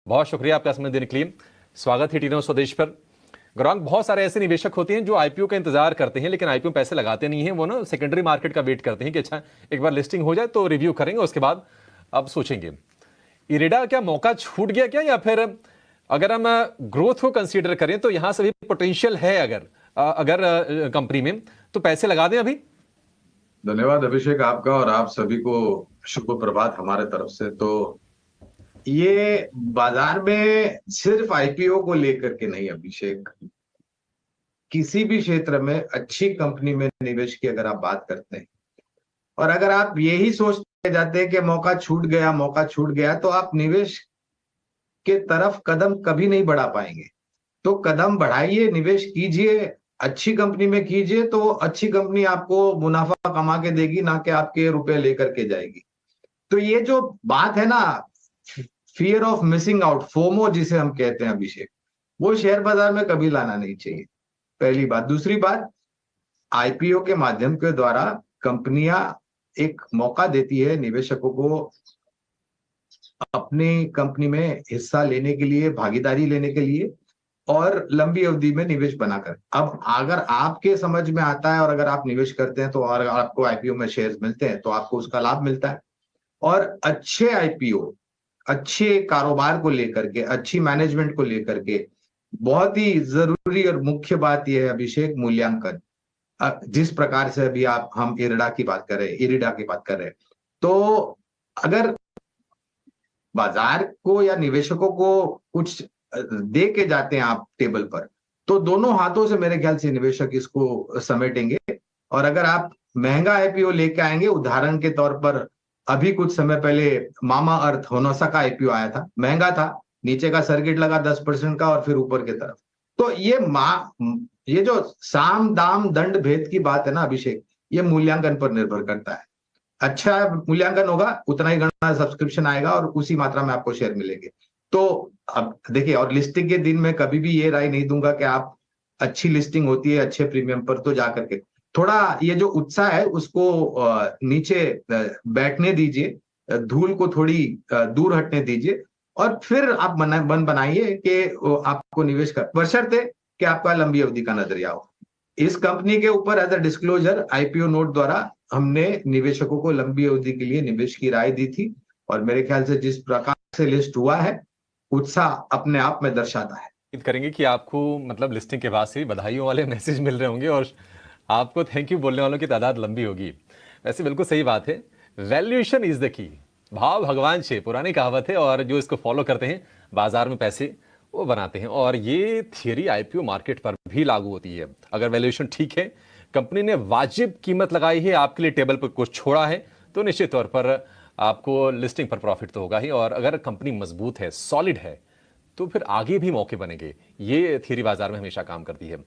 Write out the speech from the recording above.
बहुत शुक्रिया आपका समय देने के लिए। स्वागत है टी9 स्वदेश पर। गौरांग, बहुत सारे ऐसे निवेशक होते हैं जो आईपीओ का इंतजार करते हैं, लेकिन आईपीओ में पैसे लगाते नहीं हैं। वो ना सेकेंडरी मार्केट का वेट करते हैं कि अच्छा एक बार लिस्टिंग हो जाए तो रिव्यू करेंगे, उसके बाद अब सोचेंगे। इरेडा क्या मौका छूट गया क्या, या फिर अगर हम ग्रोथ को कंसीडर करें तो यहां से भी पोटेंशियल है अगर कंपनी में, तो पैसे लगा दें अभी? धन्यवाद अभिषेक आपका, और आप सभी को शुभ प्रभात हमारे तरफ से। तो ये बाजार में सिर्फ आईपीओ को लेकर के नहीं अभिषेक, किसी भी क्षेत्र में अच्छी कंपनी में निवेश की अगर आप बात करते हैं और अगर आप यही सोचते जाते हैं कि मौका छूट गया, तो आप निवेश के तरफ कदम कभी नहीं बढ़ा पाएंगे। तो कदम बढ़ाइए, निवेश कीजिए, अच्छी कंपनी में कीजिए, तो अच्छी कंपनी आपको मुनाफा कमा के देगी, ना कि आपके रुपए लेकर के जाएगी। तो ये जो बात है ना, fear of missing out, FOMO जिसे हम कहते हैं अभिषेक, वो शेयर बाजार में कभी लाना नहीं चाहिए, पहली बात। दूसरी बात, आईपीओ के माध्यम के द्वारा कंपनियां एक मौका देती है निवेशकों को अपनी कंपनी में हिस्सा लेने के लिए, भागीदारी लेने के लिए, और लंबी अवधि में निवेश बनाकर। अब अगर आपके समझ में आता है और अगर आप निवेश करते हैं तो, और आपको आईपीओ में शेयर्स मिलते हैं तो आपको उसका लाभ मिलता है। और अच्छे आईपीओ, अच्छे कारोबार को लेकर के, अच्छी मैनेजमेंट को लेकर के बहुत ही जरूरी और मुख्य बात यह है अभिषेक, मूल्यांकन। जिस प्रकार से अभी हम इरिडा की बात कर रहे हैं, तो अगर बाजार को या निवेशकों को कुछ दे के जाते हैं आप टेबल पर, तो दोनों हाथों से मेरे ख्याल से निवेशक इसको समेटेंगे। और अगर आप महंगा आईपीओ लेके आएंगे, उदाहरण के तौर पर अभी कुछ समय पहले मामा अर्थ होनोसा का आईपीओ आया था, महंगा था, नीचे का सर्किट लगा 10% का और फिर ऊपर की तरफ। तो ये जो साम दाम दंड भेद की बात है ना अभिषेक, ये मूल्यांकन पर निर्भर करता है। अच्छा मूल्यांकन होगा, उतना ही गणना सब्सक्रिप्शन आएगा और उसी मात्रा में आपको शेयर मिलेंगे। तो अब देखिए, और लिस्टिंग के दिन में कभी भी ये राय नहीं दूंगा कि आप, अच्छी लिस्टिंग होती है अच्छे प्रीमियम पर तो जाकर के थोड़ा ये जो उत्साह है उसको नीचे बैठने दीजिए, धूल को थोड़ी दूर हटने दीजिए, और फिर आप मन बनाइए कि आपको निवेश कर, बशर्ते कि आपका लंबी अवधि का नजरिया हो। इस कंपनी के ऊपर as a disclosure IPO note द्वारा हमने निवेशकों को लंबी अवधि के लिए निवेश की राय दी थी, और मेरे ख्याल से जिस प्रकार से लिस्ट हुआ है, उत्साह अपने आप में दर्शाता है। उम्मीद करेंगे कि आपको मतलब लिस्टिंग के बाद से बधाइयों वाले मैसेज मिल रहे होंगे और आपको थैंक यू बोलने वालों की तादाद लंबी होगी। वैसे बिल्कुल सही बात है, वैल्यूएशन इज द की। भाव भगवान छे, पुरानी कहावत है, और जो इसको फॉलो करते हैं बाजार में पैसे वो बनाते हैं। और ये थियरी आईपीओ मार्केट पर भी लागू होती है। अगर वैल्यूएशन ठीक है, कंपनी ने वाजिब कीमत लगाई है, आपके लिए टेबल पर कुछ छोड़ा है, तो निश्चित तौर पर आपको लिस्टिंग पर प्रॉफिट तो होगा ही। और अगर कंपनी मजबूत है, सॉलिड है, तो फिर आगे भी मौके बनेंगे। ये थियरी बाजार में हमेशा काम करती है।